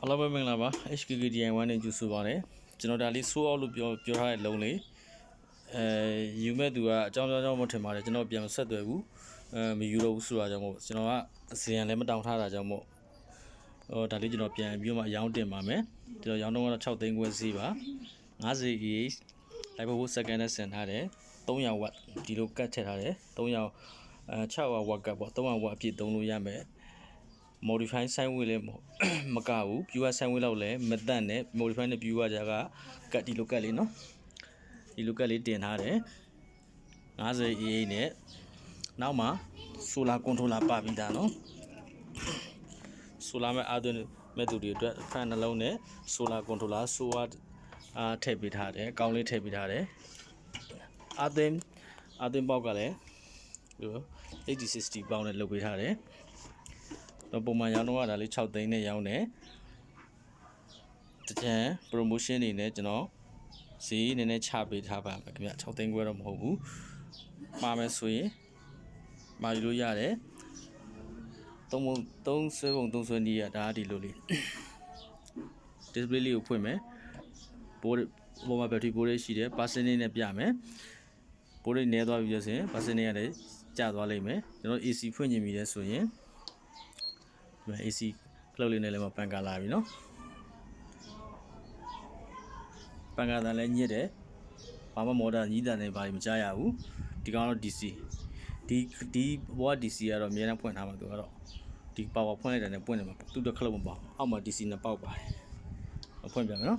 အားလုံးပဲမင်္ဂလာပါ HKKDI1 နဲ့ကြိုဆိုပါရစေကျွန်တော်ဒါလေးဆိုးအောင်လို့ပြောထားတဲ့လုံးလေးယူမဲ့သူကအကြောင်းမထင်ပါတယ်ကျွန်တော်ပြန်မဆက်သွယ်ဘူးမယူတော့ဘူးဆိုတာကြောင့်မို့ကျွန်တော်ကအစီအရင်လည်းမတောင်းထားတာကြောင့်မို့ဒါလေးကျွန်တော်ပြန်ပြီးမှရောင်းတင်ပါမယ်ကျွန်တော်ရောင်းတော့6သိန်းခွဲစီးပါ50 EH လိုက်ဖို့စက္ကန့်နဲ့ဆင်ထားတယ်300 watt ဒီလိုကတ်ထည့်ထားတယ်300 600 watt ကတ်ပေါ့300 watt အပြည့်သုံးလို့ရမယ်modify ဆိုင်ဝေးလည်းမကဘူး pure ဆိုင်ဝေးလောက်လည်းမတန့်နဲ့ modify နဲ့ pure ကြကကတ်ဒီလိုကတ်လေးနော်ဒီလိုကတ်လေးတင်ထားတယ်50 EA နဲ့နောက်မှာ solar controller ပါပြီးသားနော် solar မဲ့အားသွင်းမဲ့သူတွေအတွက် fan နှလုံးနဲ့ solar controller solar ထည့်ပေးထားတယ်အကောင့်လေးထည့်ပေးထားတယ်အားသွင်းပေါက်ကလည်း8060ပေါက်နဲ့လုပ်ပေးထားတယ်တော့ပုံမှန်ရောင်းတော့ဒါလေး6သိန်းနဲ့ရောင်းတယ်တကြံ promotion နေနဲ့ကျွန်တော်ဈေးနည်းနည်းချပေးထားပါမယ်ခင်ဗျ6သိန်းခွဲတော့မဟုတ်ဘူးမှာမယ်ဆိုရင်မှာယူလို့ရတယ်3ဆွဲနီးရဒါဒီလိုလေး display လေးကိုဖွင့်မယ်ပေါ်မှာ battery ပိုးလေးရှိတယ် percentage နဲ့ပြမယ်ပိုးလေးနည်းသွားပြီဆိုရင် percentage ရတယ်ကျသွားလိမ့်မယ်ကျွန်တော် AC ဖွင့်ချင်ပြီလဲဆိုရင်AC ဖလုတ်လေးနဲ့လည်းပန်ကာလာပြီနော်ပန်ကာတန်လည်းညစ်တယ်ဘာမှမော်တာညည်းတန်လည်းဘာမှမကြားရဘူးဒီကောင်တော့ DC ဒီဘောက DC ကတော့အများနဲ့ဖွင့်ထားမှာသူကတော့ဒီ power ဖွင့်လိုက်တယ်နဲ့ပွင့်တယ်မှာသူ့တစ်ခလုတ်မပေါ့အောက်မှာ DC နဲ့ပေါက်ပါတယ်ဖွင့်ပြမယ်နော်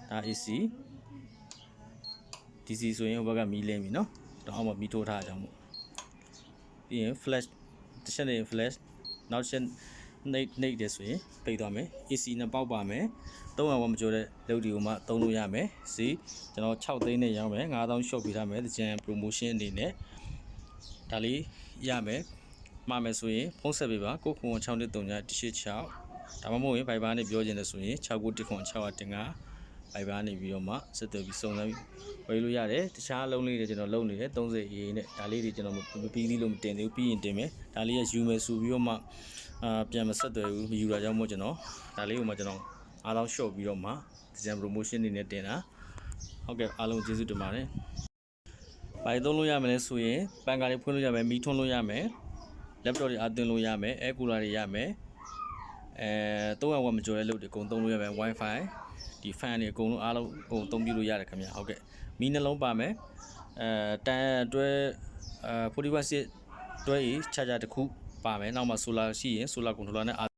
ဒါ AC DC ဆိုရင်ဟိုဘက်ကမီးလင်းပြီနော်တော့အောက်မှာမီးထိုးထားကြအောင်မို့ပြီးရင် flash တစ်ချက်နေ flash နောက်ချက်နှိပ်တယ်ဆိုရင်ပိတ်သွားမယ် AC နဲ့ပေါက်ပါမယ်300ဝမကျော်တဲ့လုပ်ဒီကိုမှသုံးလို့ရမယ်ဈေးကျွန်တော်6သိန်းနဲ့ရောင်းမယ်9000 short ပေးထားမယ်တကြံ promotion အနေနဲ့ဒါလေးရမယ်မှာမယ်ဆိုရင်ဖုန်းဆက်ပေးပါ99613 ဒါမှမဟုတ်ရင် Viber နဲ့ပြောချင်တယ်ဆိုရင်69196105 Viber နေပြီးတော့မှဆက်သွယ်ပြီးစုံစမ်းဝယ်လို့ရတယ်တခြားအလုံးလေးတွေကျွန်တော်လုပ်နေတယ်30 EA နဲ့ဒါလေးတွေကျွန်တော်မပြီးသေးလို့မတင်သေးဘူးပြီးရင်တင်မယ်ဒါလေးကယူမယ်ဆိုပြီးတော့မှပြန်မဆက်သွယ်ဘူးမယူတာကြောင့်မို့ကျွန်တော်ဒါလေးကိုမှကျွန်တော်အားလုံး short ပြီးတော့မှဒီဇိုင်း promotion နေနဲ့တင်တာဟုတ်ကဲ့အားလုံးကျေးဇူးတင်ပါတယ်ဘာတွေသုံးလို့ရမလဲဆိုရင်ပန်ကာတွေဖွင့်လို့ရမယ်မီးထွန်းလို့ရမယ် laptop တွေအသွင်းလို့ရမယ် air cooler တွေရမယ်300 watt မကျော်တဲ့လုပ်တွေအကုန်သုံးလို့ရမယ် wifi ဒီ fan တွေအကုန်လုံးအားလုံးအကုန်သုံးပြလို့ရတယ်ခင်ဗျဟုတ်ကဲ့မီးနှလုံးပါမယ်တန်အတွဲ40 watt တွဲ charger တစ်ခုပါမယ်နောက်မှာ solar ရှိရင် solar controller နဲ့